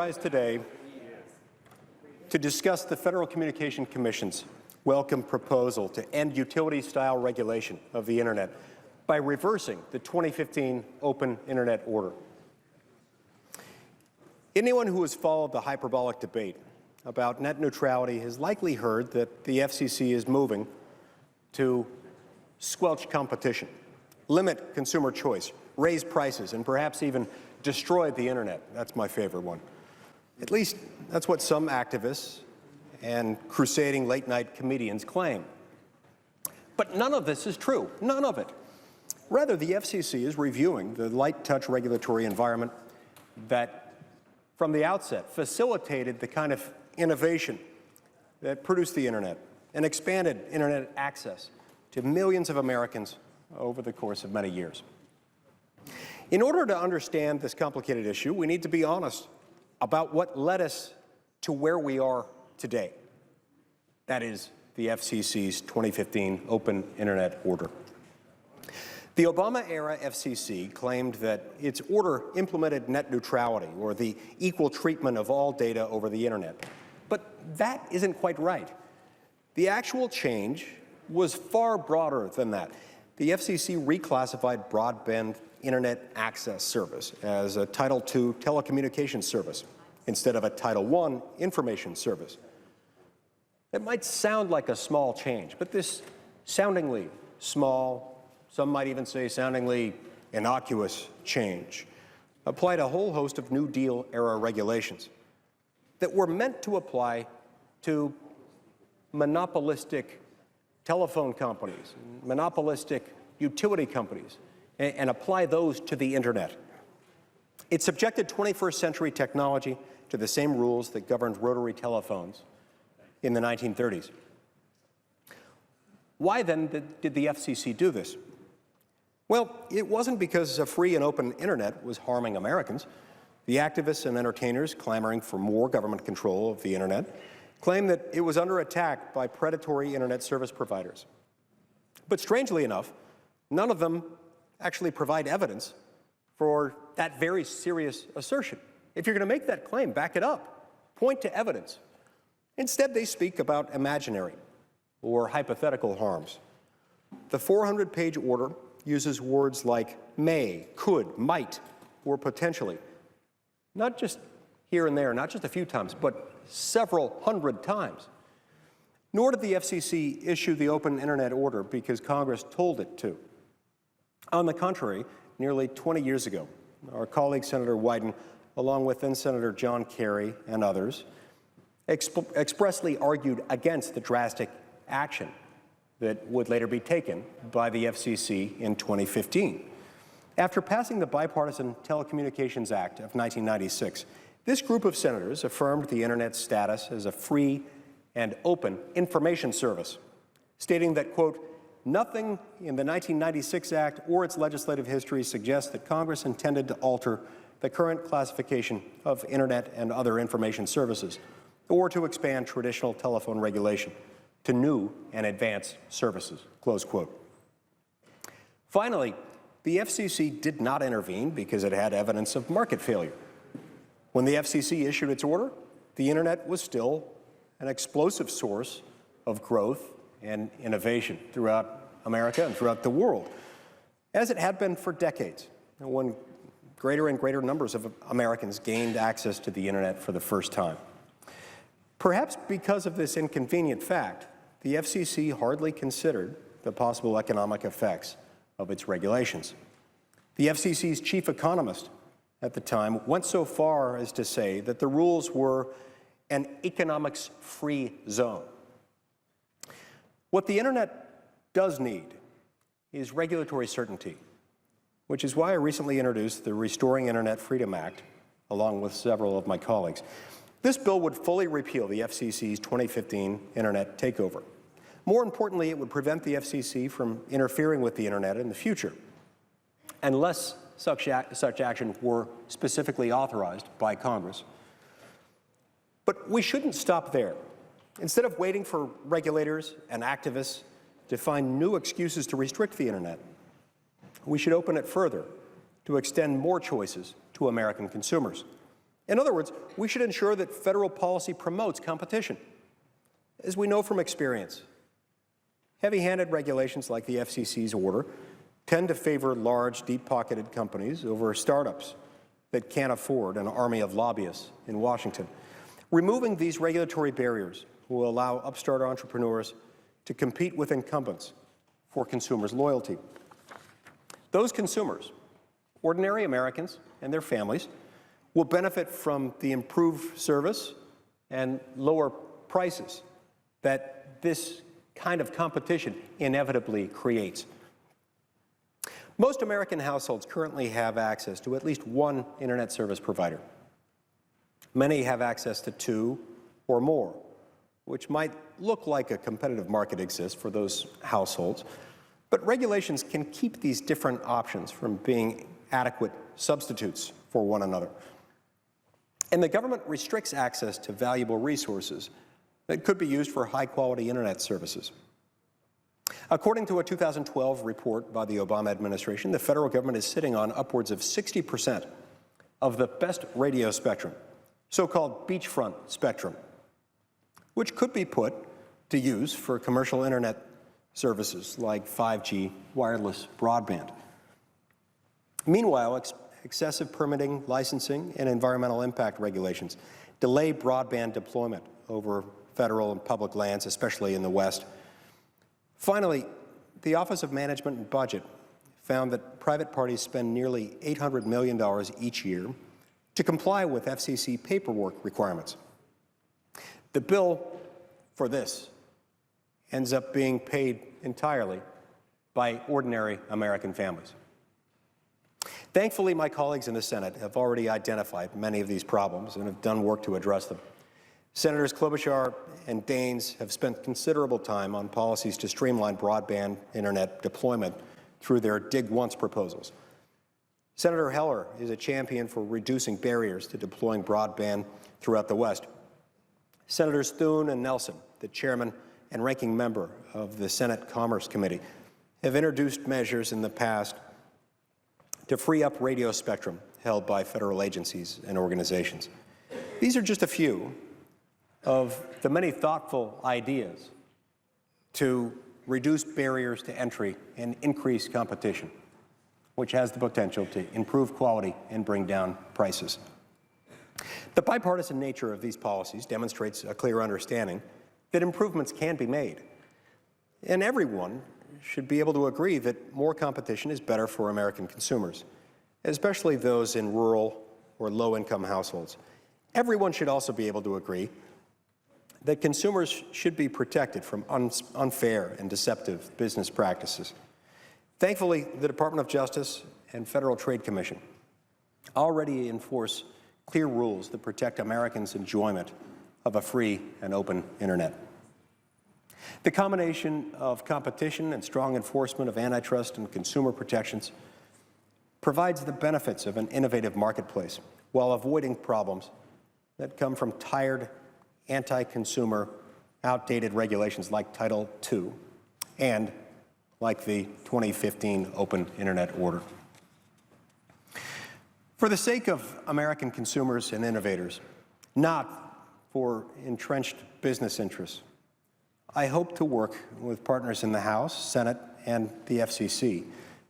Rise today to discuss the Federal Communication Commission's welcome proposal to end utility-style regulation of the Internet by reversing the 2015 Open Internet Order. Anyone who has followed the hyperbolic debate about net neutrality has likely heard that the FCC is moving to squelch competition, limit consumer choice, raise prices, and perhaps even destroy the Internet. That's my favorite one. At least that's what some activists and crusading late-night comedians claim. But none of this is true, none of it. Rather, the FCC is reviewing the light-touch regulatory environment that, from the outset, facilitated the kind of innovation that produced the Internet and expanded Internet access to millions of Americans over the course of many years. In order to understand this complicated issue, we need to be honest about what led us to where we are today. That is, the FCC's 2015 Open Internet Order. The Obama-era FCC claimed that its order implemented net neutrality, or the equal treatment of all data over the Internet. But that isn't quite right. The actual change was far broader than that. The FCC reclassified broadband Internet access service as a Title II telecommunications service instead of a Title I information service. It might sound like a small change, but this soundingly small, some might even say soundingly innocuous change, applied a whole host of New Deal-era regulations that were meant to apply to monopolistic telephone companies, monopolistic utility companies, and apply those to the Internet. It subjected 21st century technology to the same rules that governed rotary telephones in the 1930s. Why then did the FCC do this? Well, it wasn't because a free and open Internet was harming Americans. The activists and entertainers clamoring for more government control of the Internet claimed that it was under attack by predatory Internet service providers. But strangely enough, none of them actually provide evidence for that very serious assertion. If you're going to make that claim, back it up. Point to evidence. Instead, they speak about imaginary or hypothetical harms. The 400-page order uses words like may, could, might, or potentially. Not just here and there, not just a few times, but several hundred times. Nor did the FCC issue the Open Internet Order because Congress told it to. On the contrary, nearly 20 years ago, our colleague Senator Wyden, along with then Senator John Kerry and others, expressly argued against the drastic action that would later be taken by the FCC in 2015. After passing the Bipartisan Telecommunications Act of 1996, this group of senators affirmed the Internet's status as a free and open information service, stating that, quote, nothing in the 1996 Act or its legislative history suggests that Congress intended to alter the current classification of Internet and other information services, or to expand traditional telephone regulation to new and advanced services, close quote. Finally, the FCC did not intervene because it had evidence of market failure. When the FCC issued its order, the Internet was still an explosive source of growth and innovation throughout America and throughout the world, as it had been for decades, when greater and greater numbers of Americans gained access to the Internet for the first time. Perhaps because of this inconvenient fact, the FCC hardly considered the possible economic effects of its regulations. The FCC's chief economist at the time went so far as to say that the rules were an economics-free zone. What the Internet does need is regulatory certainty, which is why I recently introduced the Restoring Internet Freedom Act, along with several of my colleagues. This bill would fully repeal the FCC's 2015 Internet takeover. More importantly, it would prevent the FCC from interfering with the Internet in the future, unless such action were specifically authorized by Congress. But we shouldn't stop there. Instead of waiting for regulators and activists to find new excuses to restrict the Internet, we should open it further to extend more choices to American consumers. In other words, we should ensure that federal policy promotes competition. As we know from experience, heavy-handed regulations like the FCC's order tend to favor large, deep-pocketed companies over startups that can't afford an army of lobbyists in Washington. Removing these regulatory barriers will allow upstart entrepreneurs to compete with incumbents for consumers' loyalty. Those consumers, ordinary Americans and their families, will benefit from the improved service and lower prices that this kind of competition inevitably creates. Most American households currently have access to at least one internet service provider. Many have access to two or more, which might look like a competitive market exists for those households, but regulations can keep these different options from being adequate substitutes for one another. And the government restricts access to valuable resources that could be used for high-quality internet services. According to a 2012 report by the Obama administration, the federal government is sitting on upwards of 60% of the best radio spectrum, so-called beachfront spectrum, which could be put to use for commercial internet services like 5G wireless broadband. Meanwhile, excessive permitting, licensing, and environmental impact regulations delay broadband deployment over federal and public lands, especially in the West. Finally, the Office of Management and Budget found that private parties spend nearly $800 million each year to comply with FCC paperwork requirements. The bill for this ends up being paid entirely by ordinary American families. Thankfully, my colleagues in the Senate have already identified many of these problems and have done work to address them. Senators Klobuchar and Daines have spent considerable time on policies to streamline broadband internet deployment through their Dig Once proposals. Senator Heller is a champion for reducing barriers to deploying broadband throughout the West. Senators Thune and Nelson, the chairman and ranking member of the Senate Commerce Committee, have introduced measures in the past to free up radio spectrum held by federal agencies and organizations. These are just a few of the many thoughtful ideas to reduce barriers to entry and increase competition, which has the potential to improve quality and bring down prices. The bipartisan nature of these policies demonstrates a clear understanding that improvements can be made, and everyone should be able to agree that more competition is better for American consumers, especially those in rural or low-income households. Everyone should also be able to agree that consumers should be protected from unfair and deceptive business practices. Thankfully, the Department of Justice and Federal Trade Commission already enforce clear rules that protect Americans' enjoyment of a free and open internet. The combination of competition and strong enforcement of antitrust and consumer protections provides the benefits of an innovative marketplace while avoiding problems that come from tired, anti-consumer, outdated regulations like Title II and like the 2015 Open Internet Order. For the sake of American consumers and innovators, not for entrenched business interests, I hope to work with partners in the House, Senate, and the FCC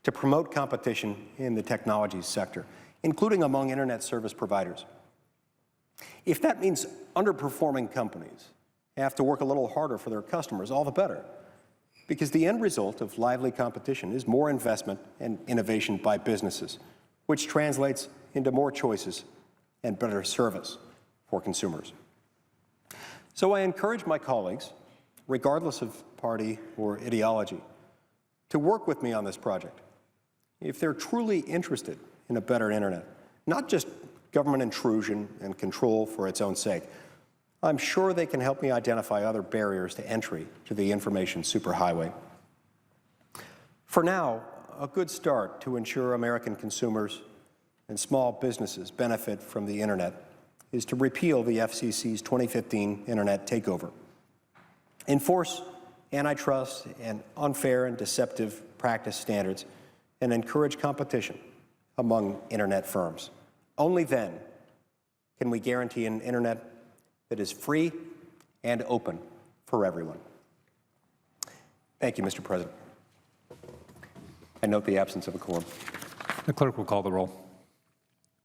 to promote competition in the technology sector, including among internet service providers. If that means underperforming companies have to work a little harder for their customers, all the better, because the end result of lively competition is more investment and innovation by businesses, which translates into more choices and better service for consumers. So I encourage my colleagues, regardless of party or ideology, to work with me on this project if they're truly interested in a better internet, not just government intrusion and control for its own sake. I'm sure they can help me identify other barriers to entry to the information superhighway. For now, a good start to ensure American consumers and small businesses benefit from the internet is to repeal the FCC's 2015 internet takeover, enforce antitrust and unfair and deceptive practice standards, and encourage competition among internet firms. Only then can we guarantee an internet that is free and open for everyone. Thank you, Mr. President. I note the absence of a quorum. The clerk will call the roll.